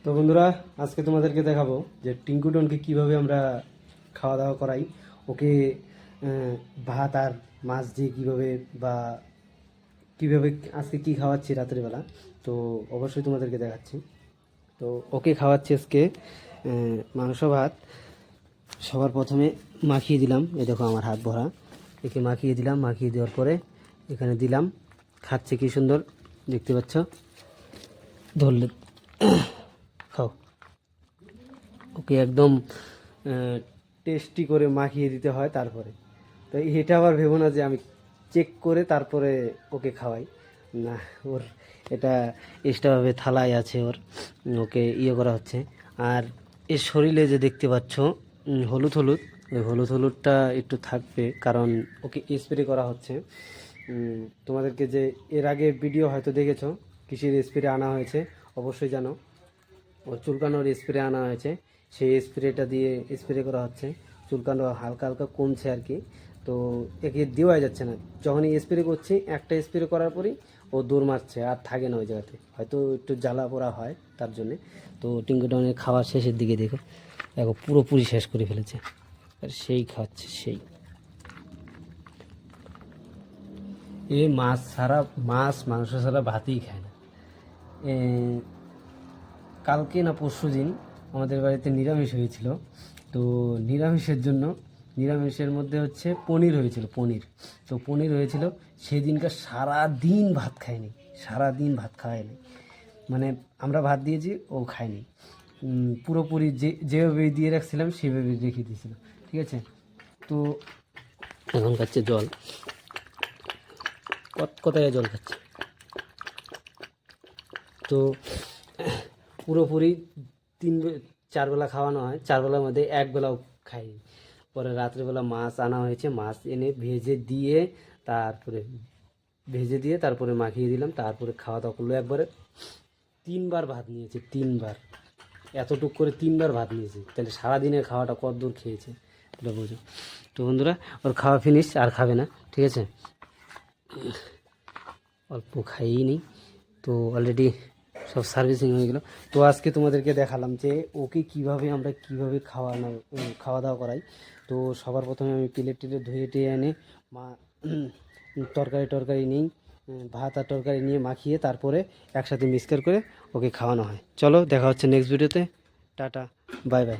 তো বন্ধুরা, আজকে তোমাদেরকে দেখাবো যে টিঙ্কুটনকে কিভাবে আমরা খাওয়া দাওয়া করাই। ওকে ভাত আর মাছ দিয়ে কিভাবে বা কিভাবে আজকে কি খাওয়াচ্ছি রাতের বেলা, তো অবশ্যই তোমাদেরকে দেখাচ্ছি। তো ওকে খাওয়াচ্ছি আজকে মাংস ভাত। সবার প্রথমে মাখিয়ে দিলাম, এই দেখো আমার হাত ভরা, একে মাখিয়ে দিলাম। মাখিয়ে দেওয়ার পরে এখানে দিলাম, খাচ্ছে কি সুন্দর দেখতে পাচ্ছ। ধরলে খাও। ওকে একদম টেস্টি করে মাখিয়ে দিতে হয় তারপরে। তো এটা আবার ভেবো না যে আমি চেক করে তারপরে ওকে খাওয়াই, না। ওর এটা এক্সট্রাভাবে থালায় আছে, ওর ওকে ইয়ে করা হচ্ছে। আর এর শরীরে যে দেখতে পাচ্ছ হলুদ হলুদ, ওই হলুদ হলুদটা একটু থাকবে, কারণ ওকে স্প্রে করা হচ্ছে। তোমাদেরকে যে এর আগে ভিডিও হয়তো দেখেছো, কিসের স্প্রে আনা হয়েছে অবশ্যই জানো। ও চুলকানোর স্প্রে আনা হয়েছে, সেই স্প্রেটা দিয়ে স্প্রে করা হচ্ছে। চুলকানো হালকা হালকা কমছে আর কি। তো একে দেওয়া যাচ্ছে না, যখনই স্প্রে করছি একটা স্প্রে করার পরই ও দৌড় মারছে, আর থাকে না ওই জায়গাতে, হয়তো একটু জ্বালা পোড়া হয় তার জন্যে। তো টিঙ্কুটনের খাওয়ার শেষের দিকে দেখো, দেখো পুরোপুরি শেষ করে ফেলেছে, আর সেই খাচ্ছে সেই। এ মাছ ছাড়া, মাছ মাংস ছাড়া ভাতই খায় না। কালকে না পরশু দিন আমাদের বাড়িতে নিরামিষ হয়েছিল। তো নিরামিষের জন্য, নিরামিষের মধ্যে হচ্ছে পনির হয়েছিল, পনির। তো পনির হয়েছিল, সেদিনকার সারা দিন ভাত খায়নি, সারা দিন ভাত খায়নি। মানে আমরা ভাত দিয়েছি, ও খায়নি। পুরোপুরি যেভাবে দিয়ে রাখছিলাম সেভাবে রেখে দিয়েছিল, ঠিক আছে। তো এখন খাচ্ছে জল, কোথায় জল খাচ্ছে। তো পুরোপুরি চার বেলা খাওয়ানো হয়, চার বেলার মধ্যে এক বেলাও খাইনি। পরে রাত্রেবেলা মাছ আনা হয়েছে, মাছ এনে ভেজে দিয়ে তারপরে মাখিয়ে দিলাম, তারপরে খাওয়া দাওয়া করলো একবারে। 3বার ভাত নিয়েছে, 3বার, এতটুক করে 3বার ভাত নিয়েছে, তাহলে সারাদিনের খাওয়াটা কত দূর খেয়েছে এটা বোঝো। তো বন্ধুরা, ওর খাওয়া ফিনিশ, আর খাবে না, ঠিক আছে। অল্প খাইয়েই নিই, তো অলরেডি সব সার্ভিসিং হয়ে গেলো। তো আজকে তোমাদেরকে দেখালাম যে ওকে কিভাবে খাওয়া দাওয়া করাই। তো সবার প্রথমে আমি প্লেট ধুয়ে টেয়ে এনে মা তরকারি নিই, ভাত আর তরকারি নিয়ে মাখিয়ে তারপরে একসাথে মিক্সচার করে ওকে খাওয়ানো হয়। চলো দেখা হচ্ছে নেক্সট ভিডিওতে। Tata, bye bye.